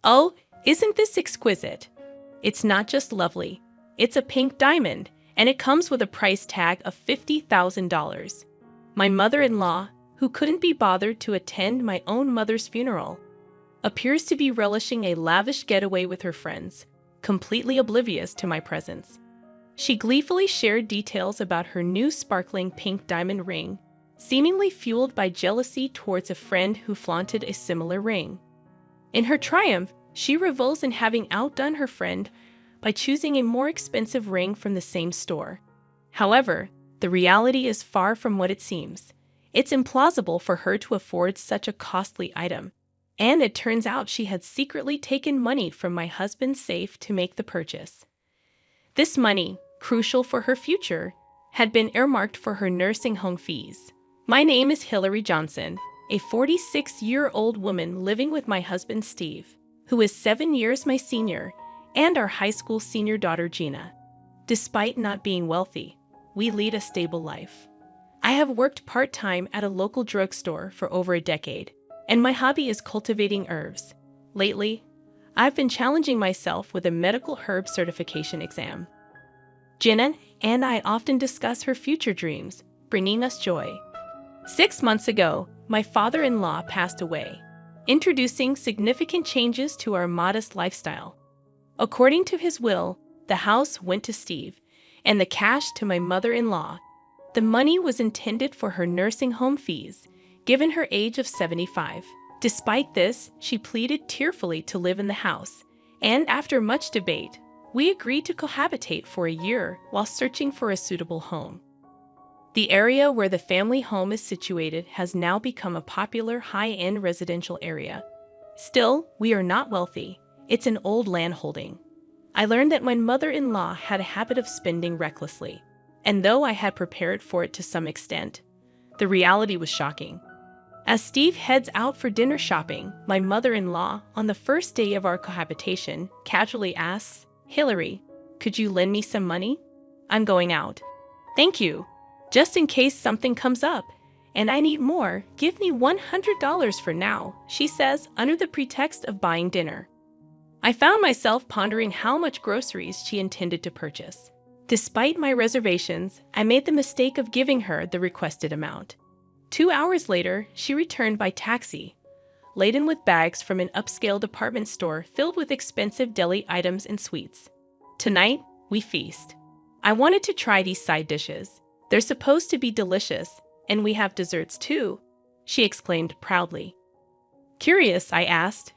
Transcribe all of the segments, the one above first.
Oh, isn't this exquisite? It's not just lovely. It's a pink diamond, and it comes with a price tag of $50,000. My mother-in-law, who couldn't be bothered to attend my own mother's funeral, appears to be relishing a lavish getaway with her friends, completely oblivious to my presence. She gleefully shared details about her new sparkling pink diamond ring, seemingly fueled by jealousy towards a friend who flaunted a similar ring. In her triumph, she revels in having outdone her friend by choosing a more expensive ring from the same store. However, the reality is far from what it seems. It's implausible for her to afford such a costly item, and it turns out she had secretly taken money from my husband's safe to make the purchase. This money, crucial for her future, had been earmarked for her nursing home fees. My name is Hillary Johnson, a 46-year-old woman living with my husband Steve, who is 7 years my senior, and our high school senior daughter Gina. Despite not being wealthy, we lead a stable life. I have worked part-time at a local drugstore for over a decade, and my hobby is cultivating herbs. Lately, I've been challenging myself with a medical herb certification exam. Gina and I often discuss her future dreams, bringing us joy. 6 months ago, my father-in-law passed away, introducing significant changes to our modest lifestyle. According to his will, the house went to Steve, and the cash to my mother-in-law. The money was intended for her nursing home fees, given her age of 75. Despite this, she pleaded tearfully to live in the house, and after much debate, we agreed to cohabitate for a year while searching for a suitable home. The area where the family home is situated has now become a popular high-end residential area. Still, we are not wealthy. It's an old land holding. I learned that my mother-in-law had a habit of spending recklessly, and though I had prepared for it to some extent, the reality was shocking. As Steve heads out for dinner shopping, my mother-in-law, on the first day of our cohabitation, casually asks, "Hillary, could you lend me some money? I'm going out." "Thank you. Just in case something comes up, and I need more, give me $100 for now," she says under the pretext of buying dinner. I found myself pondering how much groceries she intended to purchase. Despite my reservations, I made the mistake of giving her the requested amount. 2 hours later, she returned by taxi, laden with bags from an upscale department store filled with expensive deli items and sweets. Tonight, we feast. I wanted to try these side dishes. They're supposed to be delicious, and we have desserts too, she exclaimed proudly. Curious, I asked,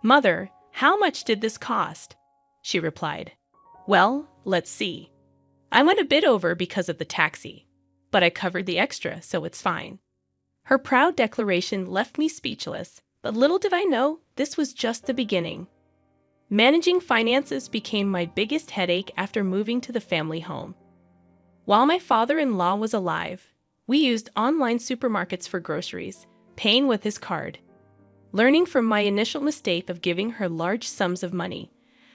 "Mother, how much did this cost?" She replied, "Well, let's see. I went a bit over because of the taxi, but I covered the extra, so it's fine." Her proud declaration left me speechless, but little did I know this was just the beginning. Managing finances became my biggest headache after moving to the family home. While my father-in-law was alive, we used online supermarkets for groceries, paying with his card. Learning from my initial mistake of giving her large sums of money,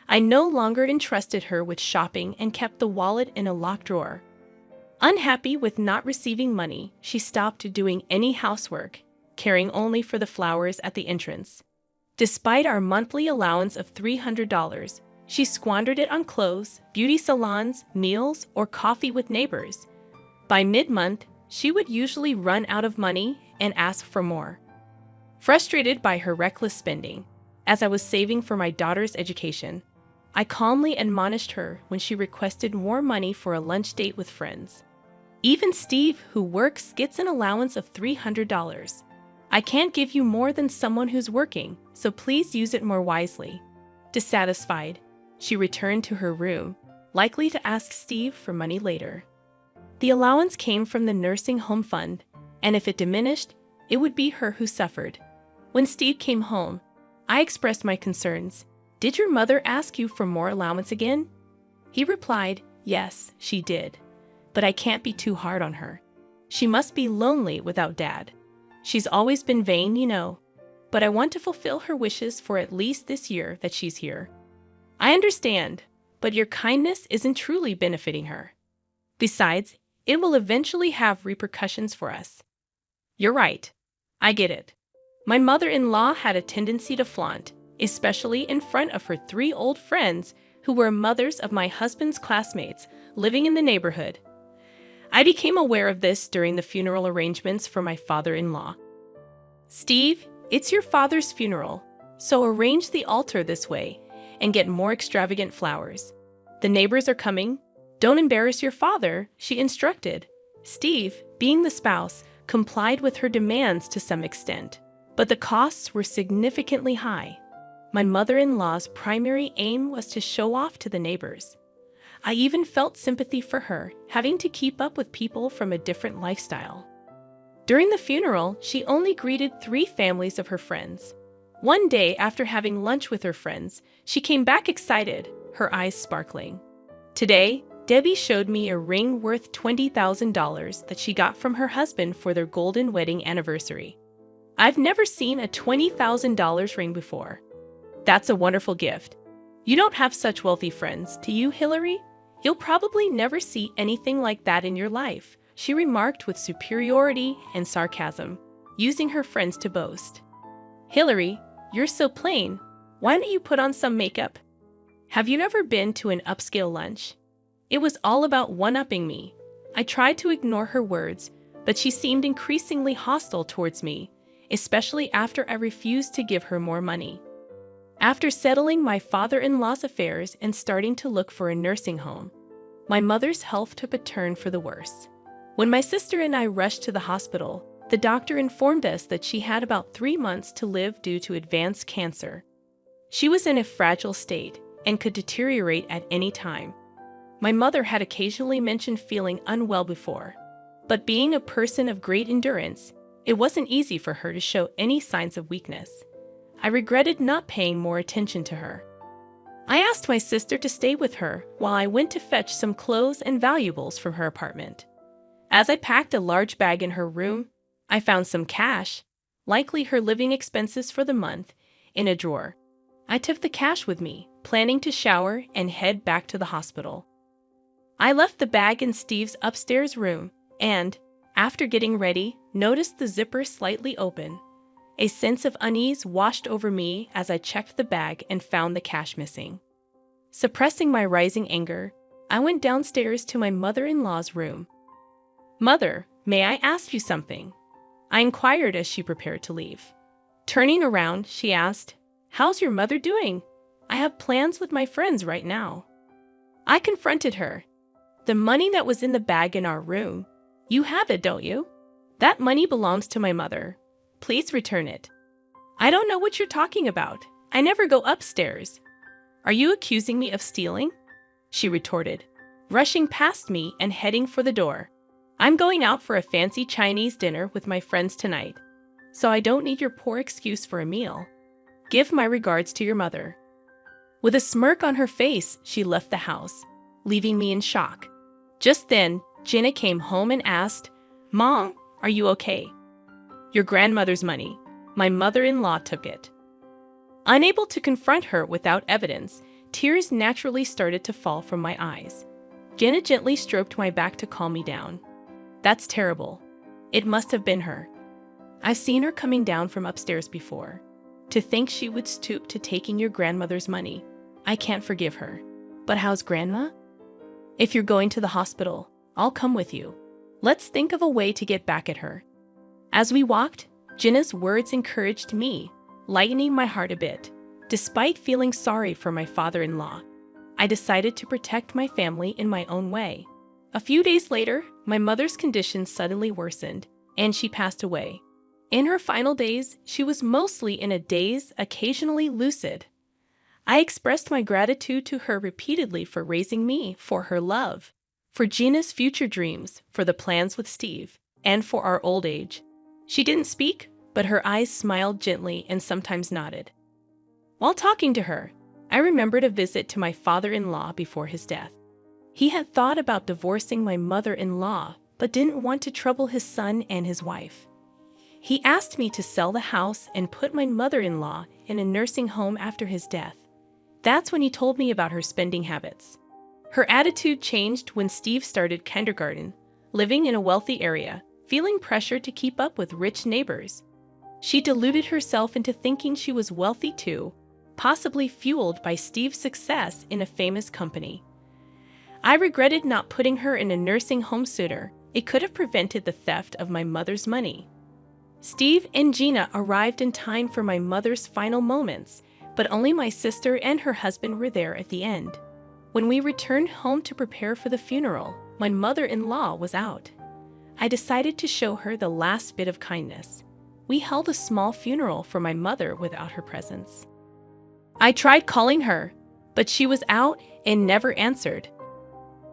I no longer entrusted her with shopping and kept the wallet in a locked drawer. Unhappy with not receiving money, she stopped doing any housework, caring only for the flowers at the entrance. Despite our monthly allowance of $300, she squandered it on clothes, beauty salons, meals, or coffee with neighbors. By mid-month, she would usually run out of money and ask for more. Frustrated by her reckless spending, as I was saving for my daughter's education, I calmly admonished her when she requested more money for a lunch date with friends. "Even Steve, who works, gets an allowance of $300. I can't give you more than someone who's working, so please use it more wisely." Dissatisfied, she returned to her room, likely to ask Steve for money later. The allowance came from the nursing home fund, and if it diminished, it would be her who suffered. When Steve came home, I expressed my concerns. "Did your mother ask you for more allowance again?" He replied, "Yes, she did. But I can't be too hard on her. She must be lonely without Dad. She's always been vain, you know. But I want to fulfill her wishes for at least this year that she's here." "I understand, but your kindness isn't truly benefiting her. Besides, it will eventually have repercussions for us." "You're right. I get it. My mother-in-law had a tendency to flaunt, especially in front of her 3 old friends who were mothers of my husband's classmates living in the neighborhood. I became aware of this during the funeral arrangements for my father-in-law. "Steve, it's your father's funeral, so arrange the altar this way and get more extravagant flowers. The neighbors are coming. Don't embarrass your father," she instructed. Steve, being the spouse, complied with her demands to some extent, but the costs were significantly high. My mother-in-law's primary aim was to show off to the neighbors. I even felt sympathy for her, having to keep up with people from a different lifestyle. During the funeral, she only greeted 3 families of her friends. One day, after having lunch with her friends, she came back excited, her eyes sparkling. Today, Debbie showed me a ring worth $20,000 that she got from her husband for their golden wedding anniversary. I've never seen a $20,000 ring before. That's a wonderful gift. You don't have such wealthy friends, do you, Hillary? You'll probably never see anything like that in your life, she remarked with superiority and sarcasm, using her friends to boast. Hillary, you're so plain. Why don't you put on some makeup? Have you ever been to an upscale lunch? It was all about one-upping me. I tried to ignore her words, but she seemed increasingly hostile towards me, especially after I refused to give her more money. After settling my father-in-law's affairs and starting to look for a nursing home, my mother's health took a turn for the worse. When my sister and I rushed to the hospital, the doctor informed us that she had about 3 months to live due to advanced cancer. She was in a fragile state and could deteriorate at any time. My mother had occasionally mentioned feeling unwell before, but being a person of great endurance, it wasn't easy for her to show any signs of weakness. I regretted not paying more attention to her. I asked my sister to stay with her while I went to fetch some clothes and valuables from her apartment. As I packed a large bag in her room, I found some cash, likely her living expenses for the month, in a drawer. I took the cash with me, planning to shower and head back to the hospital. I left the bag in Steve's upstairs room and, after getting ready, noticed the zipper slightly open. A sense of unease washed over me as I checked the bag and found the cash missing. Suppressing my rising anger, I went downstairs to my mother-in-law's room. "Mother, may I ask you something?" I inquired as she prepared to leave. Turning around, she asked, "How's your mother doing? I have plans with my friends right now." I confronted her. "The money that was in the bag in our room, you have it, don't you? That money belongs to my mother. Please return it." "I don't know what you're talking about. I never go upstairs." "Are you accusing me of stealing?" she retorted, rushing past me and heading for the door. "I'm going out for a fancy Chinese dinner with my friends tonight, so I don't need your poor excuse for a meal. Give my regards to your mother." With a smirk on her face, she left the house, leaving me in shock. Just then, Jenna came home and asked, "Mom, are you okay?" "Your grandmother's money. My mother-in-law took it." Unable to confront her without evidence, tears naturally started to fall from my eyes. Jenna gently stroked my back to calm me down. "That's terrible. It must have been her. I've seen her coming down from upstairs before. To think she would stoop to taking your grandmother's money. I can't forgive her. But how's Grandma? If you're going to the hospital, I'll come with you. Let's think of a way to get back at her." As we walked, Jenna's words encouraged me, lightening my heart a bit. Despite feeling sorry for my father-in-law, I decided to protect my family in my own way. A few days later, my mother's condition suddenly worsened, and she passed away. In her final days, she was mostly in a daze, occasionally lucid. I expressed my gratitude to her repeatedly for raising me, for her love, for Gina's future dreams, for the plans with Steve, and for our old age. She didn't speak, but her eyes smiled gently and sometimes nodded. While talking to her, I remembered a visit to my father-in-law before his death. He had thought about divorcing my mother-in-law, but didn't want to trouble his son and his wife. He asked me to sell the house and put my mother-in-law in a nursing home after his death. That's when he told me about her spending habits. Her attitude changed when Steve started kindergarten, living in a wealthy area, feeling pressure to keep up with rich neighbors. She deluded herself into thinking she was wealthy too, possibly fueled by Steve's success in a famous company. I regretted not putting her in a nursing home sooner. It could have prevented the theft of my mother's money. Steve and Gina arrived in time for my mother's final moments, but only my sister and her husband were there at the end. When we returned home to prepare for the funeral, my mother-in-law was out. I decided to show her the last bit of kindness. We held a small funeral for my mother without her presence. I tried calling her, but she was out and never answered.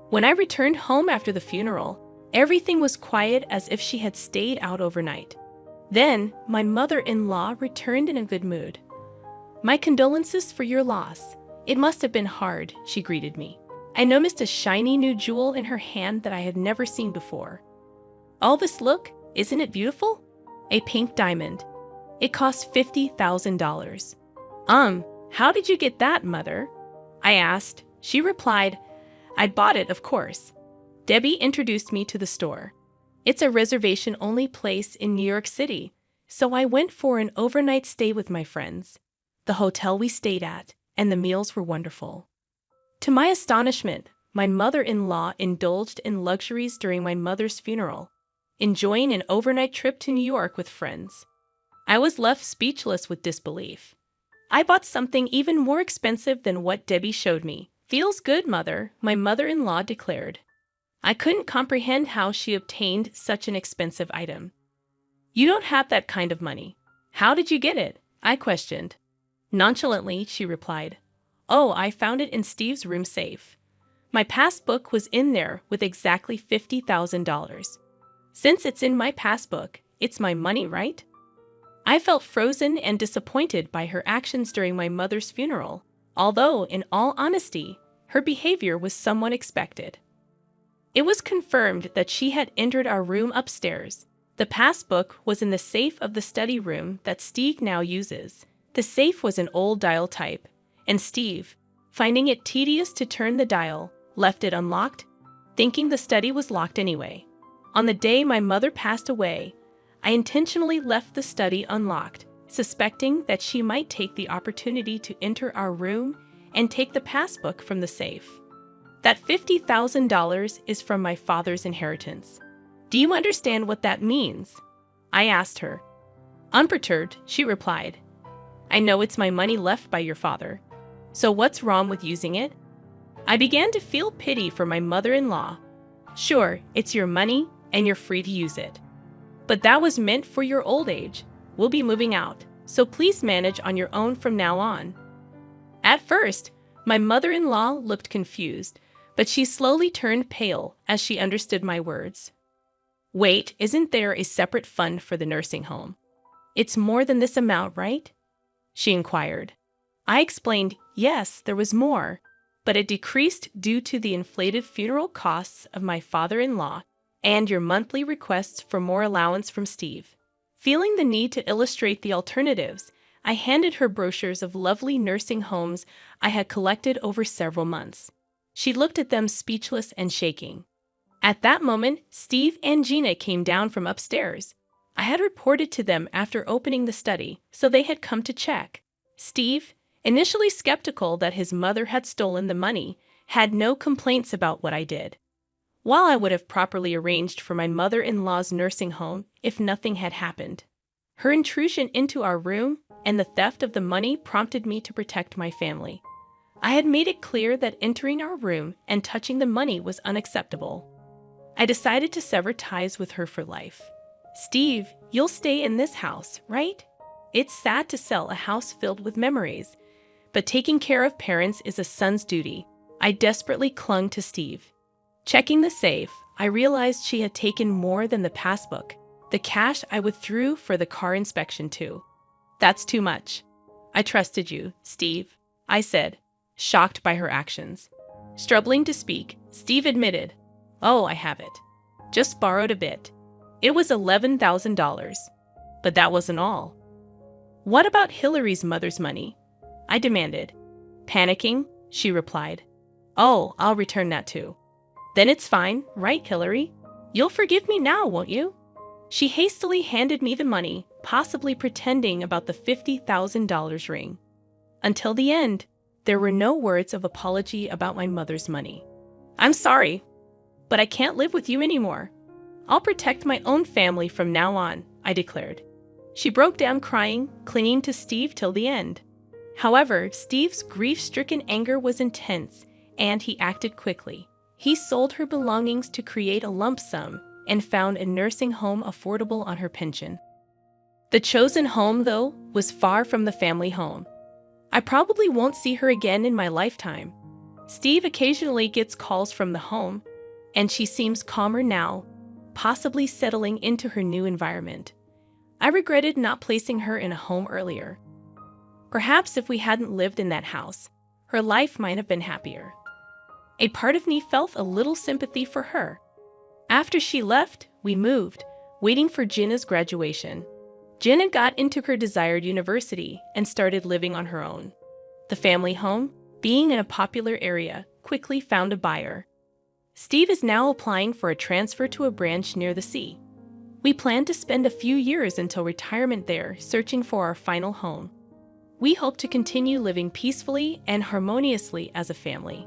When I returned home after the funeral, everything was quiet as if she had stayed out overnight. Then, my mother-in-law returned in a good mood. "My condolences for your loss. It must have been hard," she greeted me. I noticed a shiny new jewel in her hand that I had never seen before. "Oh, this look, isn't it beautiful?" "A pink diamond. It cost $50,000. How did you get that, Mother?" I asked. She replied, "I bought it, of course. Debbie introduced me to the store. It's a reservation-only place in New York City, so I went for an overnight stay with my friends. The hotel we stayed at, and the meals were wonderful." To my astonishment, my mother-in-law indulged in luxuries during my mother's funeral, enjoying an overnight trip to New York with friends. I was left speechless with disbelief. "I bought something even more expensive than what Debbie showed me. Feels good, Mother," my mother-in-law declared. I couldn't comprehend how she obtained such an expensive item. "You don't have that kind of money. How did you get it?" I questioned. Nonchalantly, she replied, "Oh, I found it in Steve's room safe. My passbook was in there with exactly $50,000. Since it's in my passbook, it's my money, right?" I felt frozen and disappointed by her actions during my mother's funeral, although, in all honesty, her behavior was somewhat expected. It was confirmed that she had entered our room upstairs. The passbook was in the safe of the study room that Steve now uses. The safe was an old dial type, and Steve, finding it tedious to turn the dial, left it unlocked, thinking the study was locked anyway. On the day my mother passed away, I intentionally left the study unlocked, suspecting that she might take the opportunity to enter our room and take the passbook from the safe. That $50,000 is from my father's inheritance. Do you understand what that means?" I asked her. Unperturbed, she replied, "I know it's my money left by your father. So what's wrong with using it?" I began to feel pity for my mother-in-law. "Sure, it's your money and you're free to use it. But that was meant for your old age. We'll be moving out, so please manage on your own from now on." At first, my mother-in-law looked confused, but she slowly turned pale as she understood my words. "Wait, isn't there a separate fund for the nursing home? It's more than this amount, right?" she inquired. I explained, yes, there was more, but it decreased due to the inflated funeral costs of my father-in-law and your monthly requests for more allowance from Steve. Feeling the need to illustrate the alternatives, I handed her brochures of lovely nursing homes I had collected over several months. She looked at them speechless and shaking. At that moment, Steve and Gina came down from upstairs. I had reported to them after opening the study, so they had come to check. Steve, initially skeptical that his mother had stolen the money, had no complaints about what I did. While I would have properly arranged for my mother-in-law's nursing home if nothing had happened, her intrusion into our room and the theft of the money prompted me to protect my family. I had made it clear that entering our room and touching the money was unacceptable. I decided to sever ties with her for life. "Steve, you'll stay in this house, right? It's sad to sell a house filled with memories, but taking care of parents is a son's duty." I desperately clung to Steve. Checking the safe, I realized she had taken more than the passbook, the cash I withdrew for the car inspection too. "That's too much. I trusted you, Steve," I said, shocked by her actions. Struggling to speak, Steve admitted, "Oh, I have it. Just borrowed a bit. It was $11,000. But that wasn't all." "What about Hillary's mother's money?" I demanded. Panicking, she replied, "Oh, I'll return that too." "Then it's fine, right, Hillary? You'll forgive me now, won't you?" She hastily handed me the money, possibly pretending about the $50,000 ring. Until the end, there were no words of apology about my mother's money. "I'm sorry, but I can't live with you anymore. I'll protect my own family from now on," I declared. She broke down crying, clinging to Steve till the end. However, Steve's grief-stricken anger was intense, and he acted quickly. He sold her belongings to create a lump sum and found a nursing home affordable on her pension. The chosen home, though, was far from the family home. I probably won't see her again in my lifetime. Steve occasionally gets calls from the home, and she seems calmer now, possibly settling into her new environment. I regretted not placing her in a home earlier. Perhaps if we hadn't lived in that house, her life might have been happier. A part of me felt a little sympathy for her. After she left, we moved, waiting for Jenna's graduation. Jenna got into her desired university and started living on her own. The family home, being in a popular area, quickly found a buyer. Steve is now applying for a transfer to a branch near the sea. We plan to spend a few years until retirement there, searching for our final home. We hope to continue living peacefully and harmoniously as a family.